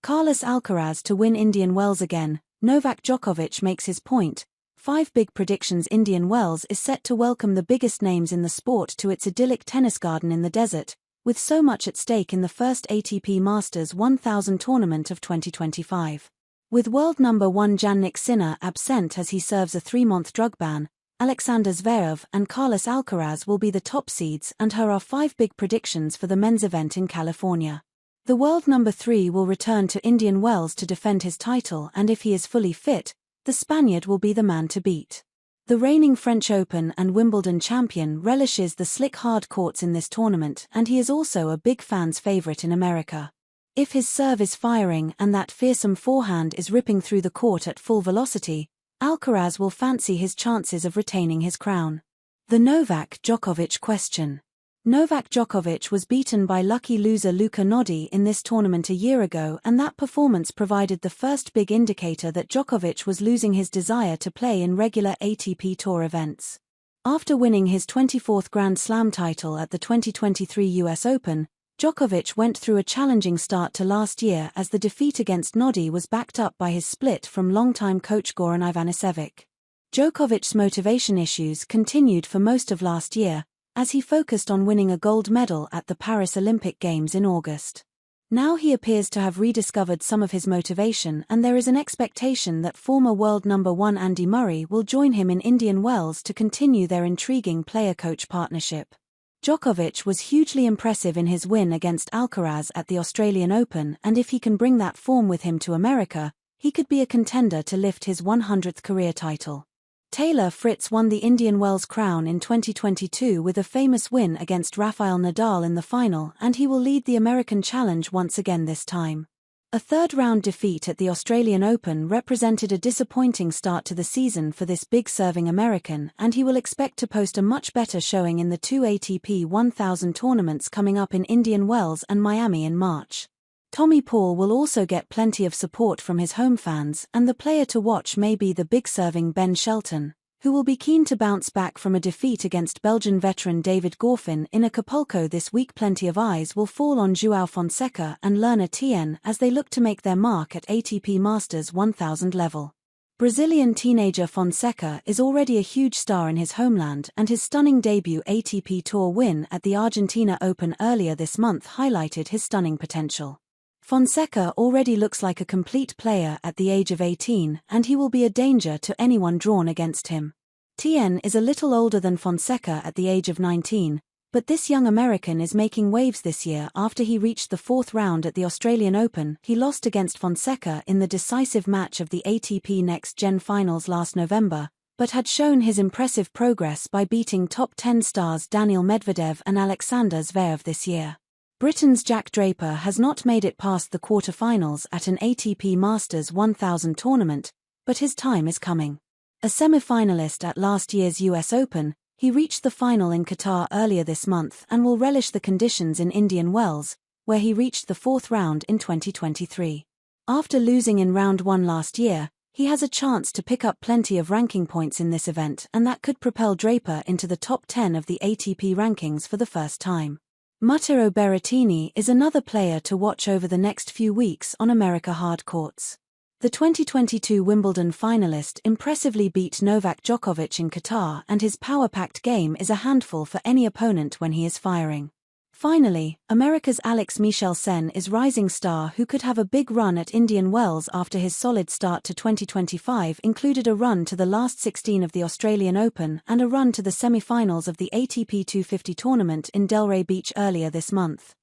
Carlos Alcaraz to win Indian Wells again. Novak Djokovic makes his point. 5 big predictions. Indian Wells is set to welcome the biggest names in the sport to its idyllic tennis garden in the desert, with so much at stake in the first ATP Masters 1000 tournament of 2025. With world number 1 Jannik Sinner absent as he serves a 3-month drug ban, Alexander Zverev and Carlos Alcaraz will be the top seeds, and here are 5 big predictions for the men's event in California. The world number 3 will return to Indian Wells to defend his title, and if he is fully fit, the Spaniard will be the man to beat. The reigning French Open and Wimbledon champion relishes the slick hard courts in this tournament, and he is also a big fans' favorite in America. If his serve is firing and that fearsome forehand is ripping through the court at full velocity, Alcaraz will fancy his chances of retaining his crown. The Novak Djokovic question. Novak Djokovic was beaten by lucky loser Luka Modric in this tournament a year ago, and that performance provided the first big indicator that Djokovic was losing his desire to play in regular ATP Tour events. After winning his 24th Grand Slam title at the 2023 US Open, Djokovic went through a challenging start to last year as the defeat against Modric was backed up by his split from longtime coach Goran Ivanisevic. Djokovic's motivation issues continued for most of last year, as he focused on winning a gold medal at the Paris Olympic Games in August. Now he appears to have rediscovered some of his motivation, and there is an expectation that former world number 1 Andy Murray will join him in Indian Wells to continue their intriguing player-coach partnership. Djokovic was hugely impressive in his win against Alcaraz at the Australian Open, and if he can bring that form with him to America, he could be a contender to lift his 100th career title. Taylor Fritz won the Indian Wells crown in 2022 with a famous win against Rafael Nadal in the final, and he will lead the American Challenge once again this time. A third-round defeat at the Australian Open represented a disappointing start to the season for this big-serving American, and he will expect to post a much better showing in the 2 ATP 1000 tournaments coming up in Indian Wells and Miami in March. Tommy Paul will also get plenty of support from his home fans, and the player to watch may be the big-serving Ben Shelton, who will be keen to bounce back from a defeat against Belgian veteran David Goffin in Acapulco this week. Plenty of eyes will fall on Joao Fonseca and Lerner Tien as they look to make their mark at ATP Masters 1000 level. Brazilian teenager Fonseca is already a huge star in his homeland, and his stunning debut ATP Tour win at the Argentina Open earlier this month highlighted his stunning potential. Fonseca already looks like a complete player at the age of 18, and he will be a danger to anyone drawn against him. Tien is a little older than Fonseca at the age of 19, but this young American is making waves this year after he reached the 4th round at the Australian Open. He lost against Fonseca in the decisive match of the ATP Next Gen Finals last November, but had shown his impressive progress by beating top 10 stars Daniil Medvedev and Alexander Zverev this year. Britain's Jack Draper has not made it past the quarter-finals at an ATP Masters 1000 tournament, but his time is coming. A semi-finalist at last year's US Open, he reached the final in Qatar earlier this month and will relish the conditions in Indian Wells, where he reached the 4th round in 2023. After losing in round 1 last year, he has a chance to pick up plenty of ranking points in this event, and that could propel Draper into the top 10 of the ATP rankings for the first time. Matteo Berrettini is another player to watch over the next few weeks on America hard courts. The 2022 Wimbledon finalist impressively beat Novak Djokovic in Qatar, and his power-packed game is a handful for any opponent when he is firing. Finally, America's Alex Michelsen is rising star who could have a big run at Indian Wells after his solid start to 2025 included a run to the last 16 of the Australian Open and a run to the semi-finals of the ATP 250 tournament in Delray Beach earlier this month.